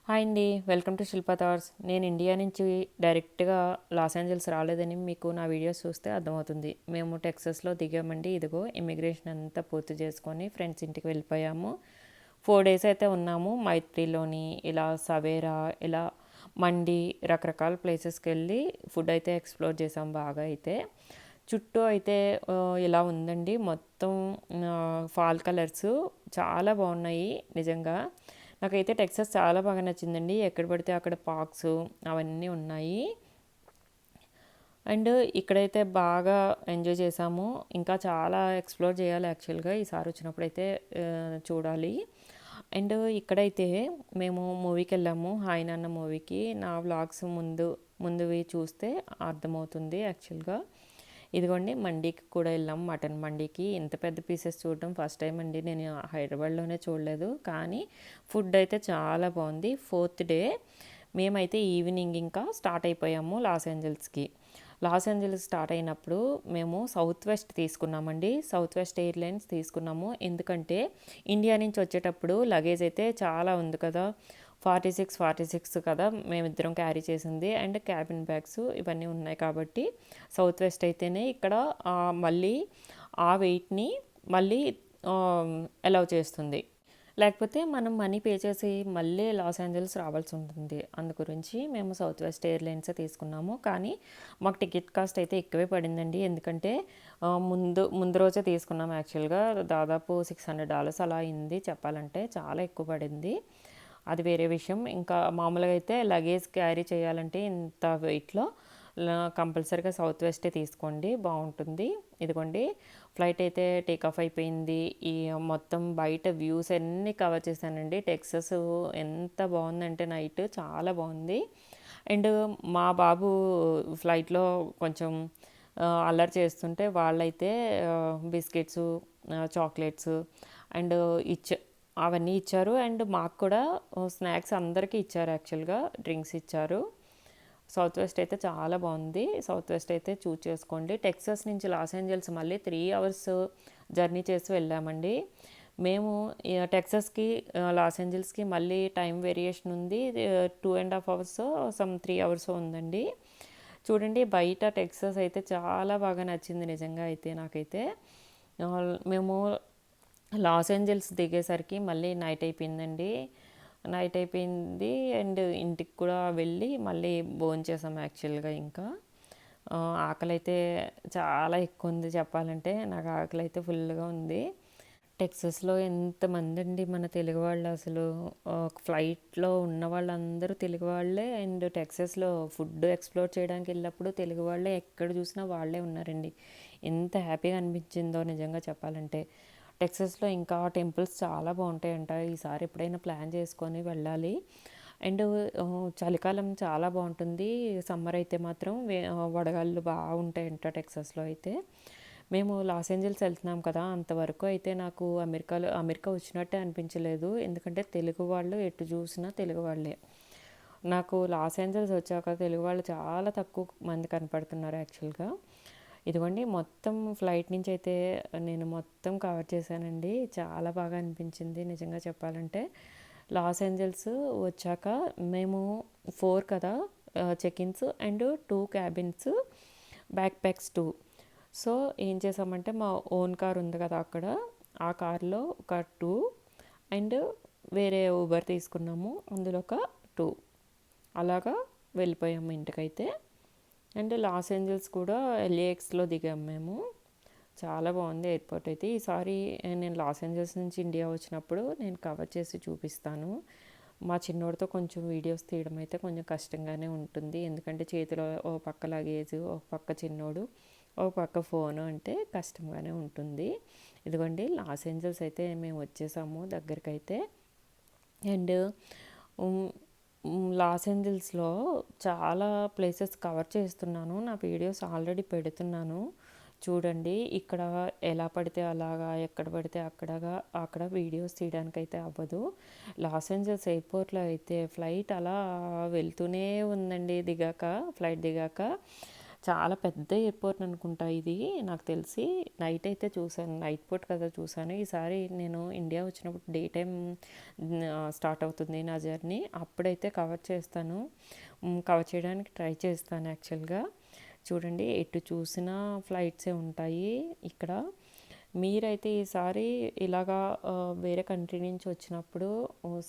Hi అండి, welcome to Shilpa thoughts. నేను India నుంచి డైరెక్ట్గా లాస్ ఏంజల్స్ రాలేదని మీకు నా వీడియోస్ చూస్తే అర్థమవుతుంది. మేము టెక్సస్లో దిగామండి. ఇదిగో ఇమిగ్రేషన్ అంతా పూర్తి చేసుకొని ఫ్రెండ్స్ ఇంటికి వెళ్ళిపోయాము. 4 days అయితే ఉన్నాము. మైత్రిలోని ఇలా సవేరా ఇలా మండి రకరకాల ప్లేసెస్కి వెళ్ళి ఫుడ్ అయితే ఎక్స్ప్లోర్ చేసాం బాగా అయితే. చుట్టూ అయితే ఇలా ఉందండి మొత్తం ఫాల్ కలర్స్ చాలా బాగున్నాయి నిజంగా. నాకైతే టెక్సస్ చాలా బాగా నచ్చిందండి. ఎక్కడ పడితే అక్కడ పార్క్స్ అవన్నీ ఉన్నాయి. అండ్ ఇక్కడైతే బాగా ఎంజాయ్ చేసాము. ఇంకా చాలా ఎక్స్ప్లోర్ చేయాలి యాక్చువల్గా. ఈసారి వచ్చినప్పుడు అయితే చూడాలి. అండ్ ఇక్కడైతే మేము మూవీకి వెళ్ళాము, హాయ్ నాన్న మూవీకి. నా వ్లాగ్స్ ముందువి చూస్తే అర్థమవుతుంది యాక్చువల్గా. ఇదిగోండి మండీకి కూడా వెళ్ళాము, మటన్ మండీకి. ఇంత పెద్ద పీసెస్ చూడడం ఫస్ట్ టైం అండి, నేను హైదరాబాద్లోనే చూడలేదు. కానీ ఫుడ్ అయితే చాలా బాగుంది. 4th డే మేమైతే ఈవినింగ్ ఇంకా స్టార్ట్ అయిపోయాము లాస్ ఏంజల్స్కి. లాస్ ఏంజల్స్ స్టార్ట్ అయినప్పుడు మేము సౌత్ వెస్ట్ తీసుకున్నామండి. సౌత్ వెస్ట్ ఎయిర్లైన్స్ తీసుకున్నాము. ఎందుకంటే ఇండియా నుంచి వచ్చేటప్పుడు లగేజ్ అయితే చాలా ఉంది కదా, 46 కదా మేమిద్దరం క్యారీ చేసింది. అండ్ క్యాబిన్ బ్యాగ్స్ ఇవన్నీ ఉన్నాయి కాబట్టి సౌత్ వెస్ట్ అయితేనే ఇక్కడ మళ్ళీ ఆ వెయిట్ని మళ్ళీ అలౌ చేస్తుంది. లేకపోతే మనం మనీ పే చేసి మళ్ళీ లాస్ ఏంజల్స్ రావాల్సి ఉంటుంది. అందు గురించి మేము సౌత్ వెస్ట్ ఎయిర్లైన్సే తీసుకున్నాము. కానీ మాకు టికెట్ కాస్ట్ అయితే ఎక్కువే పడిందండి. ఎందుకంటే ముందు రోజే తీసుకున్నాము యాక్చువల్గా. దాదాపు $600 అలా అయింది చెప్పాలంటే. చాలా ఎక్కువ పడింది, అది వేరే విషయం. ఇంకా మామూలుగా అయితే లగేజ్ క్యారీ చేయాలంటే ఇంత వెయిట్లో కంపల్సరీగా సౌత్ వెస్టే తీసుకోండి, బాగుంటుంది. ఇదిగోండి ఫ్లైట్ అయితే టేకాఫ్ అయిపోయింది. ఈ మొత్తం బయట వ్యూస్ అన్నీ కవర్ చేశానండి. టెక్సస్ ఎంత బాగుందంటే నైట్ చాలా బాగుంది. అండ్ మా బాబు ఫ్లైట్లో కొంచెం అల్లరి చేస్తుంటే వాళ్ళైతే బిస్కెట్స్, చాక్లెట్స్ అండ్ అవన్నీ ఇచ్చారు. అండ్ మాకు కూడా స్నాక్స్ అందరికీ ఇచ్చారు యాక్చువల్గా, డ్రింక్స్ ఇచ్చారు. సౌత్ వెస్ట్ అయితే చాలా బాగుంది. సౌత్ వెస్ట్ అయితే చూస్ చేసుకోండి. టెక్సస్ నుంచి లాస్ ఏంజల్స్ మళ్ళీ 3 hours జర్నీ చేసి వెళ్ళామండి మేము. టెక్సస్కి లాస్ ఏంజల్స్కి మళ్ళీ టైం వేరియేషన్ ఉంది. 2.5 hours సమ్ 3 hours ఉందండి. చూడండి బయట టెక్సస్ అయితే చాలా బాగా నచ్చింది నిజంగా అయితే నాకైతే. మేము లాస్ ఏంజల్స్ దిగేసరికి మళ్ళీ నైట్ అయిపోయిందండి. అండ్ ఇంటికి కూడా వెళ్ళి మళ్ళీ భోంచేసాం యాక్చువల్గా. ఇంకా ఆకలి అయితే చాలా ఎక్కువ ఉంది చెప్పాలంటే. నాకు ఆకలి అయితే ఫుల్గా ఉంది. టెక్సస్లో ఎంతమంది అండి మన తెలుగు వాళ్ళు అసలు. ఫ్లైట్లో ఉన్న వాళ్ళందరూ తెలుగు వాళ్ళే. అండ్ టెక్సస్లో ఫుడ్ ఎక్స్ప్లోర్ చేయడానికి వెళ్ళినప్పుడు తెలుగు వాళ్ళే, ఎక్కడ చూసినా వాళ్ళే ఉన్నారండి. ఎంత హ్యాపీగా అనిపించిందో నిజంగా చెప్పాలంటే. టెక్సస్లో ఇంకా టెంపుల్స్ చాలా బాగుంటాయంట. ఈసారి ఎప్పుడైనా ప్లాన్ చేసుకొని వెళ్ళాలి. అండ్ చలికాలం చాలా బాగుంటుంది. సమ్మర్ అయితే మాత్రం వడగాళ్ళు బాగుంటాయంట టెక్సస్లో అయితే. మేము లాస్ ఏంజల్స్ వెళ్తున్నాం కదా, అంతవరకు అయితే నాకు అమెరికా వచ్చినట్టే అనిపించలేదు. ఎందుకంటే తెలుగు వాళ్ళు ఎటు చూసినా తెలుగు వాళ్ళే. నాకు లాస్ ఏంజల్స్ వచ్చాక తెలుగు వాళ్ళు చాలా తక్కువ మంది కనపడుతున్నారు యాక్చువల్గా. ఇదిగోండి మొత్తం ఫ్లైట్ నుంచి అయితే నేను మొత్తం కవర్ చేశానండి. చాలా బాగా అనిపించింది నిజంగా చెప్పాలంటే. లాస్ ఏంజల్స్ వచ్చాక మేము 4 కదా check ins and 2 cabins, back packs 2. So ఏం చేసామంటే మా ఓన్ కార్ ఉంది కదా అక్కడ, ఆ కార్లో ఒక 2 అండ్ వేరే ఊబర్ తీసుకున్నాము, అందులో ఒక 2. అలాగా వెళ్ళిపోయాము ఇంటికైతే. అండ్ లాస్ ఏంజల్స్ కూడా LAXలో దిగాము మేము. చాలా బాగుంది ఎయిర్పోర్ట్ అయితే. ఈసారి నేను లాస్ ఏంజల్స్ నుంచి ఇండియా వచ్చినప్పుడు నేను కవర్ చేసి చూపిస్తాను. మా చిన్నోడితో కొంచెం వీడియోస్ తీయడం అయితే కొంచెం కష్టంగానే ఉంటుంది. ఎందుకంటే చేతిలో ఓ పక్క లగేజ్, ఒక పక్క చిన్నోడు, ఒక పక్క ఫోను అంటే కష్టంగానే ఉంటుంది. ఇదిగోండి లాస్ ఏంజల్స్ అయితే మేము వచ్చేసాము దగ్గరికైతే. అండ్ లాస్ ఏంజల్స్లో చాలా ప్లేసెస్ కవర్ చేస్తున్నాను. నా వీడియోస్ ఆల్రెడీ పెడుతున్నాను చూడండి. ఇక్కడ ఎలా పడితే అలాగా, ఎక్కడ పడితే అక్కడ వీడియోస్ తీయడానికైతే అవ్వదు. లాస్ ఏంజల్స్ ఎయిర్పోర్ట్లో అయితే ఫ్లైట్ అలా వెళ్తూనే ఉందండి. ఫ్లైట్ దిగాక చాలా పెద్ద ఎయిర్పోర్ట్ అనుకుంటా ఇది నాకు తెలిసి. నైట్ అయితే చూసాను, నైట్ పోర్ట్ కదా చూసాను. ఈసారి నేను ఇండియా వచ్చినప్పుడు డే టైం స్టార్ట్ అవుతుంది నా జర్నీ, అప్పుడైతే కవర్ చేస్తాను. కవర్ చేయడానికి ట్రై చేస్తాను యాక్చువల్గా. చూడండి, ఎటు చూసినా ఫ్లైట్సే ఉంటాయి ఇక్కడ. మీరైతే ఈసారి ఇలాగా వేరే కంట్రీ నుంచి వచ్చినప్పుడు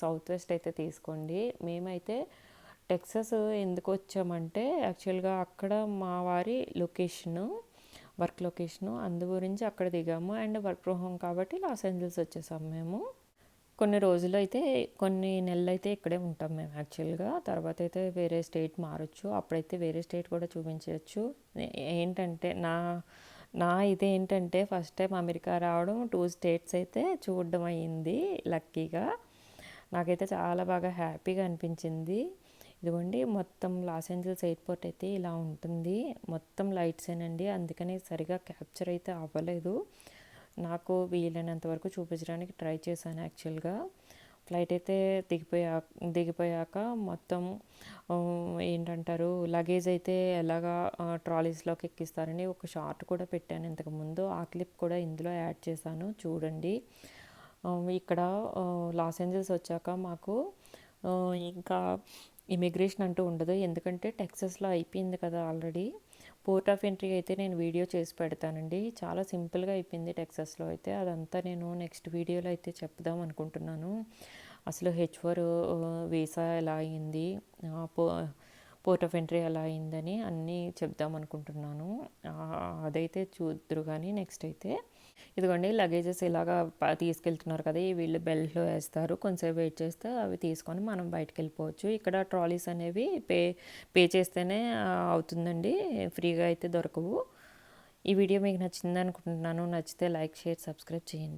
సౌత్ వెస్ట్ అయితే తీసుకోండి. మేమైతే టెక్సస్ ఎందుకు వచ్చామంటే యాక్చువల్గా అక్కడ మా వారి లొకేషను, వర్క్ లొకేషను, అందు గురించి అక్కడ దిగాము. అండ్ వర్క్ ఫ్రమ్ హోమ్ కాబట్టి లాస్ ఏంజల్స్ వచ్చేసాము మేము. కొన్ని రోజులు అయితే, కొన్ని నెలలు అయితే ఇక్కడే ఉంటాం మేము యాక్చువల్గా. తర్వాత అయితే వేరే స్టేట్ మారచ్చు, అప్పుడైతే వేరే స్టేట్ కూడా చూపించవచ్చు. ఏంటంటే నా ఇదేంటంటే ఫస్ట్ టైం అమెరికా రావడం, 2 స్టేట్స్ అయితే చూడడం అయ్యింది లక్కీగా. నాకైతే చాలా బాగా హ్యాపీగా అనిపించింది. ఇదిగోండి, మొత్తం లాస్ ఏంజల్స్ ఎయిర్పోర్ట్ అయితే ఇలా ఉంటుంది. మొత్తం లైట్సేనండి, అందుకని సరిగా క్యాప్చర్ అయితే అవ్వలేదు. నాకు వీలైనంత వరకు చూపించడానికి ట్రై చేశాను యాక్చువల్గా. ఫ్లైట్ అయితే దిగిపోయాక మొత్తం ఏంటంటారు, లగేజ్ అయితే ఎలాగా ట్రాలీస్లోకి ఎక్కిస్తారని ఒక షార్ట్ కూడా పెట్టాను ఇంతకుముందు. ఆ క్లిప్ కూడా ఇందులో యాడ్ చేశాను, చూడండి. ఇక్కడ లాస్ ఏంజల్స్ వచ్చాక మాకు ఇంకా ఇమిగ్రేషన్ అంటూ ఉండదు, ఎందుకంటే టెక్సస్లో అయిపోయింది కదా ఆల్రెడీ. పోర్ట్ ఆఫ్ ఎంట్రీ అయితే నేను వీడియో చేసి పెడతానండి. చాలా సింపుల్గా అయిపోయింది టెక్సస్లో అయితే. అదంతా నేను నెక్స్ట్ వీడియోలో అయితే చెప్దాం అనుకుంటున్నాను. అసలు H4 వీసా ఎలా అయింది, పోర్ట్ ఆఫ్ ఎంట్రీ ఎలా అయిందని అన్నీ చెప్దాం అనుకుంటున్నాను. అదైతే చూద్దరు కానీ నెక్స్ట్ అయితే. ఇదిగోండి, లగేజెస్ ఇలాగా తీసుకెళ్తున్నారు కదా, వీళ్ళు బెల్ట్లో వేస్తారు. కొంచెంసేపు వెయిట్ చేస్తే అవి తీసుకొని మనం బయటకు వెళ్ళిపోవచ్చు. ఇక్కడ ట్రాలీస్ అనేవి పే చేస్తేనే అవుతుందండి, ఫ్రీగా అయితే దొరకవు. ఈ వీడియో మీకు నచ్చింది అనుకుంటున్నాను. నచ్చితే లైక్, షేర్, సబ్స్క్రైబ్ చేయండి.